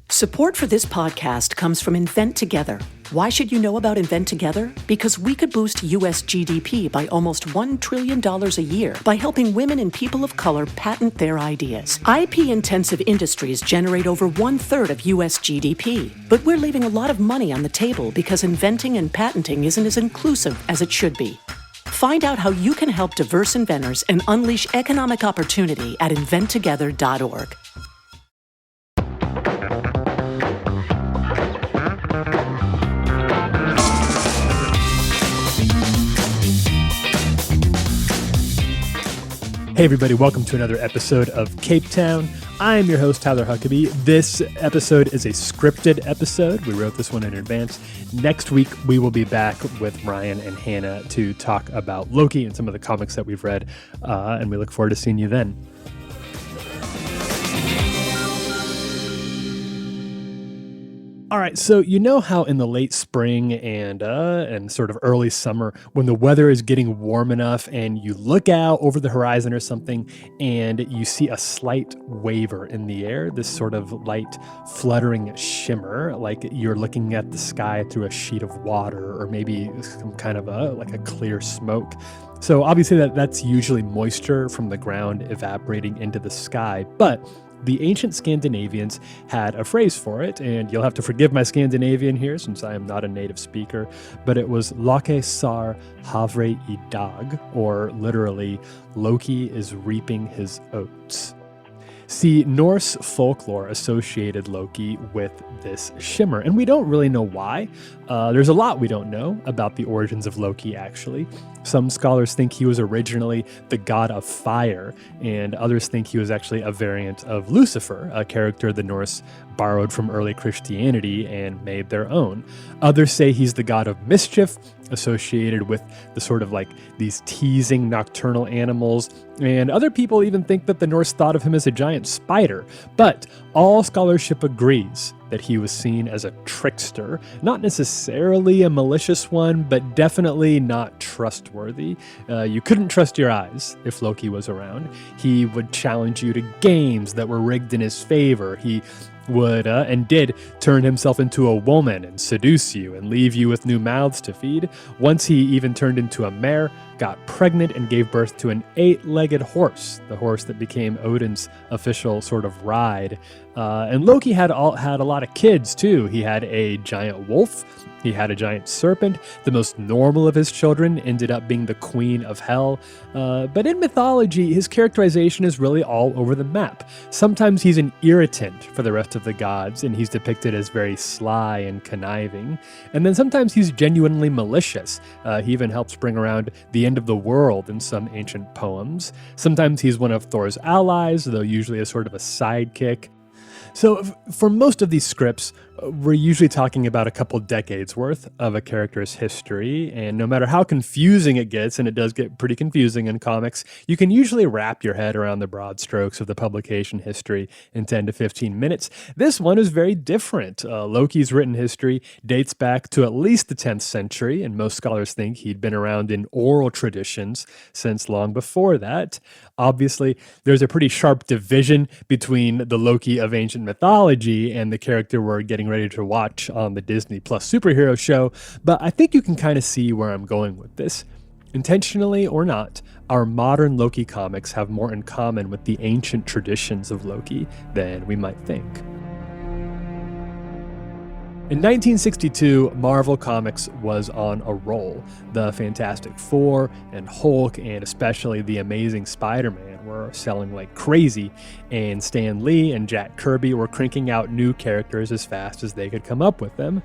Support for this podcast comes from Invent Together. Why should you know about Invent Together? Because we could boost U.S. GDP by almost $1 trillion a year by helping women and people of color patent their ideas. IP-intensive industries generate over 1/3 of U.S. GDP. But we're leaving a lot of money on the table because inventing and patenting isn't as inclusive as it should be. Find out how you can help diverse inventors and unleash economic opportunity at inventtogether.org. Hey everybody, welcome to another episode of Cape Town. I'm your host, Tyler Huckabee. This episode is a scripted episode. We wrote this one in advance. Next week, we will be back with Ryan and Hannah to talk about Loki and some of the comics that we've read, and we look forward to seeing you then. All right, so you know how in the late spring and sort of early summer, when the weather is getting warm enough and you look out over the horizon or something and you see a slight waver in the air, this sort of light fluttering shimmer, like you're looking at the sky through a sheet of water or maybe some kind of a clear smoke. So obviously that's usually moisture from the ground evaporating into the sky, but the ancient Scandinavians had a phrase for it, and you'll have to forgive my Scandinavian here since I am not a native speaker, but it was Lokis Havre I dag, or literally, Loki is reaping his oats. See, Norse folklore associated Loki with this shimmer, and we don't really know why. There's a lot we don't know about the origins of Loki, actually. Some scholars think he was originally the god of fire, and others think he was actually a variant of Lucifer, a character the Norse borrowed from early Christianity and made their own. Others say he's the god of mischief, associated with the sort of like these teasing nocturnal animals, and other people even think that the Norse thought of him as a giant spider. But all scholarship agrees that he was seen as a trickster, not necessarily a malicious one, but definitely not trustworthy. You couldn't trust your eyes if Loki was around. He would challenge you to games that were rigged in his favor. He would and did turn himself into a woman and seduce you and leave you with new mouths to feed. Once he even turned into a mare, got pregnant, and gave birth to an 8-legged horse, the horse that became Odin's official sort of ride. And Loki had a lot of kids too. He had a giant wolf. He had a giant serpent. The most normal of his children ended up being the queen of hell. But in mythology, his characterization is really all over the map. Sometimes he's an irritant for the rest of the gods, and he's depicted as very sly and conniving. And then sometimes he's genuinely malicious. He even helps bring around the end of the world in some ancient poems. Sometimes he's one of Thor's allies, though usually as sort of a sidekick. So for most of these scripts, we're usually talking about a couple decades worth of a character's history, and no matter how confusing it gets, and it does get pretty confusing in comics, you can usually wrap your head around the broad strokes of the publication history in 10 to 15 minutes. This one is very different. Loki's written history dates back to at least the 10th century, and most scholars think he'd been around in oral traditions since long before that. Obviously, there's a pretty sharp division between the Loki of ancient mythology and the character we're getting ready to watch on the Disney Plus superhero show, but I think you can kind of see where I'm going with this. Intentionally or not, our modern Loki comics have more in common with the ancient traditions of Loki than we might think. In 1962, Marvel Comics was on a roll. The Fantastic Four and Hulk, and especially the Amazing Spider-Man, were selling like crazy, and Stan Lee and Jack Kirby were cranking out new characters as fast as they could come up with them.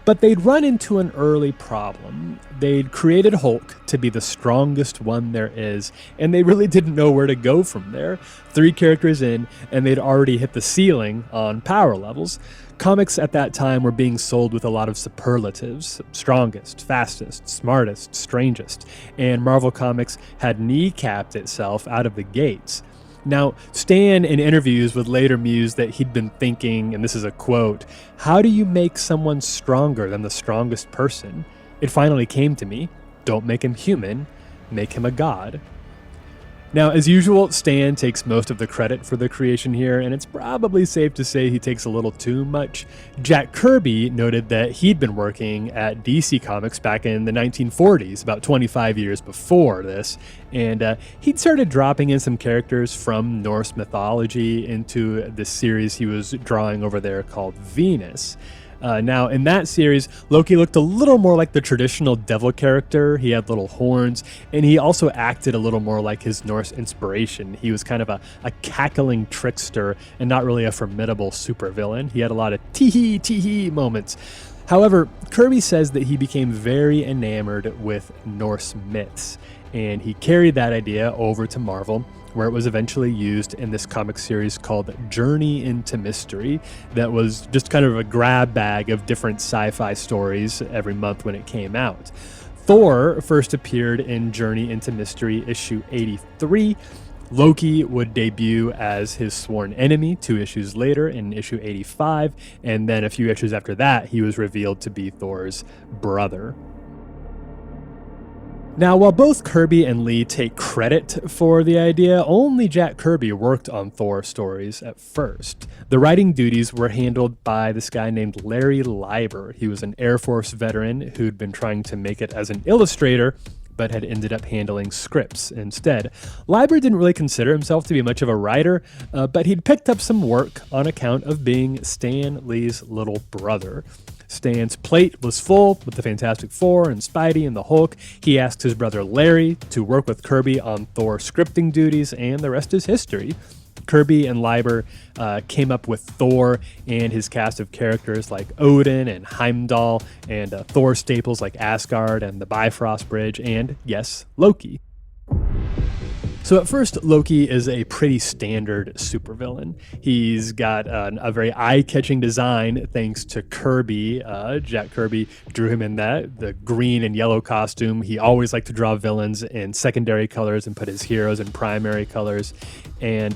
But they'd run into an early problem. They'd created Hulk to be the strongest one there is, and they really didn't know where to go from there. 3 characters in, and they'd already hit the ceiling on power levels. Comics at that time were being sold with a lot of superlatives: strongest, fastest, smartest, strangest, and Marvel Comics had kneecapped itself out of the gates. Now, Stan, in interviews, would later muse that he'd been thinking, and this is a quote, "How do you make someone stronger than the strongest person? It finally came to me. Don't make him human, make him a god." Now, as usual, Stan takes most of the credit for the creation here, and it's probably safe to say he takes a little too much. Jack Kirby noted that he'd been working at DC Comics back in the 1940s, about 25 years before this, and he'd started dropping in some characters from Norse mythology into this series he was drawing over there called Venus. Now, in that series, Loki looked a little more like the traditional devil character. He had little horns, and he also acted a little more like his Norse inspiration. He was kind of a cackling trickster and not really a formidable supervillain. He had a lot of tee-hee, tee-hee moments. However, Kirby says that he became very enamored with Norse myths, and he carried that idea over to Marvel, where it was eventually used in this comic series called Journey into Mystery that was just kind of a grab bag of different sci-fi stories every month when it came out. Thor first appeared in Journey into Mystery issue 83. Loki would debut as his sworn enemy 2 issues later in issue 85, and then a few issues after that, he was revealed to be Thor's brother. Now, while both Kirby and Lee take credit for the idea, only Jack Kirby worked on Thor stories at first. The writing duties were handled by this guy named Larry Leiber. He was an Air Force veteran who'd been trying to make it as an illustrator, but had ended up handling scripts instead. Leiber didn't really consider himself to be much of a writer, but he'd picked up some work on account of being Stan Lee's little brother. Stan's plate was full with the Fantastic Four and Spidey and the Hulk. He asked his brother Larry to work with Kirby on Thor scripting duties, and the rest is history. Kirby and Leiber came up with Thor and his cast of characters like Odin and Heimdall, and Thor staples like Asgard and the Bifrost Bridge, and, yes, Loki. So at first, Loki is a pretty standard supervillain. He's got a very eye-catching design thanks to Kirby. Jack Kirby drew him in the green and yellow costume. He always liked to draw villains in secondary colors and put his heroes in primary colors. And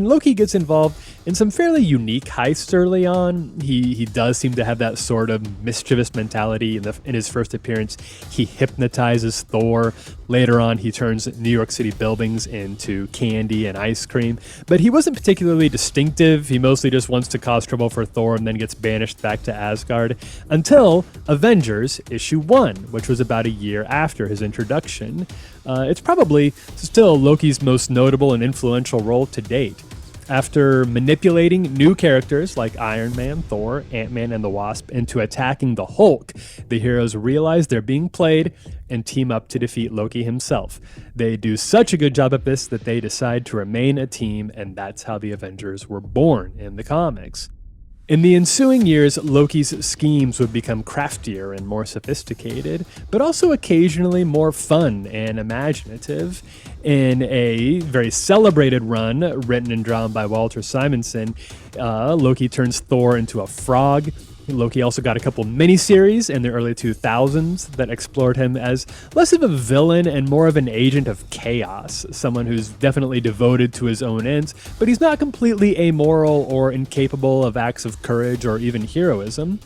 Loki gets involved in some fairly unique heists early on. He does seem to have that sort of mischievous mentality. In his first appearance, he hypnotizes Thor. Later on, he turns New York City buildings into candy and ice cream. But he wasn't particularly distinctive. He mostly just wants to cause trouble for Thor and then gets banished back to Asgard until Avengers issue 1, which was about a year after his introduction. It's probably still Loki's most notable and influential role to date. After manipulating new characters like Iron Man, Thor, Ant-Man, and the Wasp into attacking the Hulk, the heroes realize they're being played and team up to defeat Loki himself. They do such a good job at this that they decide to remain a team, and that's how the Avengers were born in the comics. In the ensuing years, Loki's schemes would become craftier and more sophisticated, but also occasionally more fun and imaginative. In a very celebrated run, written and drawn by Walter Simonson, Loki turns Thor into a frog. Loki also got a couple miniseries in the early 2000s that explored him as less of a villain and more of an agent of chaos, someone who's definitely devoted to his own ends, but he's not completely amoral or incapable of acts of courage or even heroism.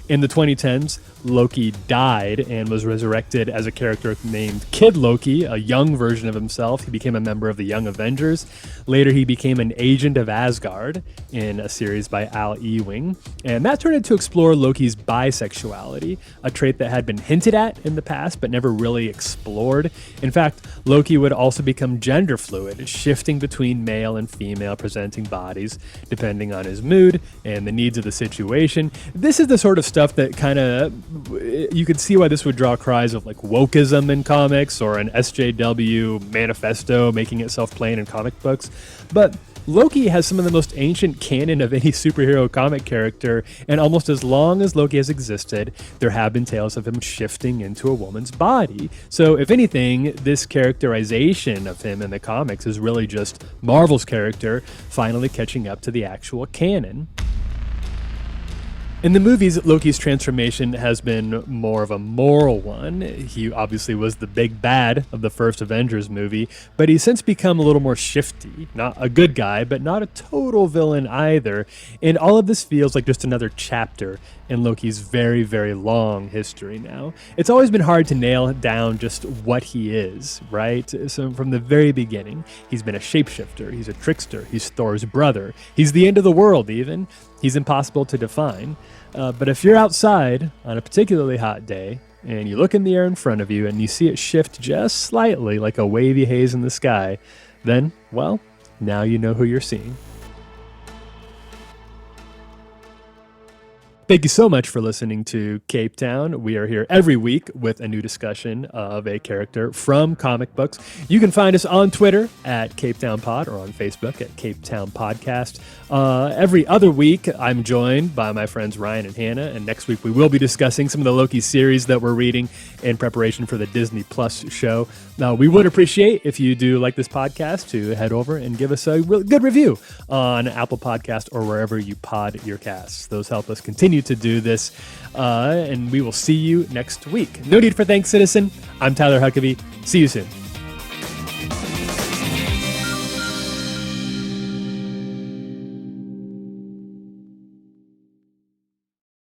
In the 2010s, Loki died and was resurrected as a character named Kid Loki, a young version of himself. He became a member of the Young Avengers. Later, he became an agent of Asgard in a series by Al Ewing. And that turned to explore Loki's bisexuality, a trait that had been hinted at in the past but never really explored. In fact, Loki would also become gender fluid, shifting between male and female presenting bodies depending on his mood and the needs of the situation. This is the sort of stuff that kind of, you could see why this would draw cries of like wokeism in comics or an SJW manifesto making itself plain in comic books. But Loki has some of the most ancient canon of any superhero comic character, and almost as long as Loki has existed, there have been tales of him shifting into a woman's body. So if anything, this characterization of him in the comics is really just Marvel's character finally catching up to the actual canon. In the movies, Loki's transformation has been more of a moral one. He obviously was the big bad of the first Avengers movie, but he's since become a little more shifty. Not a good guy, but not a total villain either. And all of this feels like just another chapter in Loki's very, very long history now. It's always been hard to nail down just what he is, right? So from the very beginning, he's been a shapeshifter, he's a trickster, he's Thor's brother, he's the end of the world even. He's impossible to define. But if you're outside on a particularly hot day and you look in the air in front of you and you see it shift just slightly like a wavy haze in the sky, then, well, now you know who you're seeing. Thank you so much for listening to Cape Town. We are here every week with a new discussion of a character from comic books. You can find us on Twitter at Cape Town Pod or on Facebook at Cape Town Podcast. Every other week, I'm joined by my friends Ryan and Hannah, and next week we will be discussing some of the Loki series that we're reading in preparation for the Disney Plus show. Now, we would appreciate if you do like this podcast to head over and give us a really good review on Apple Podcast or wherever you pod your casts. Those help us continue to do this, and we will see you next week. No need for thanks, citizen. I'm Tyler Huckabee. See you soon.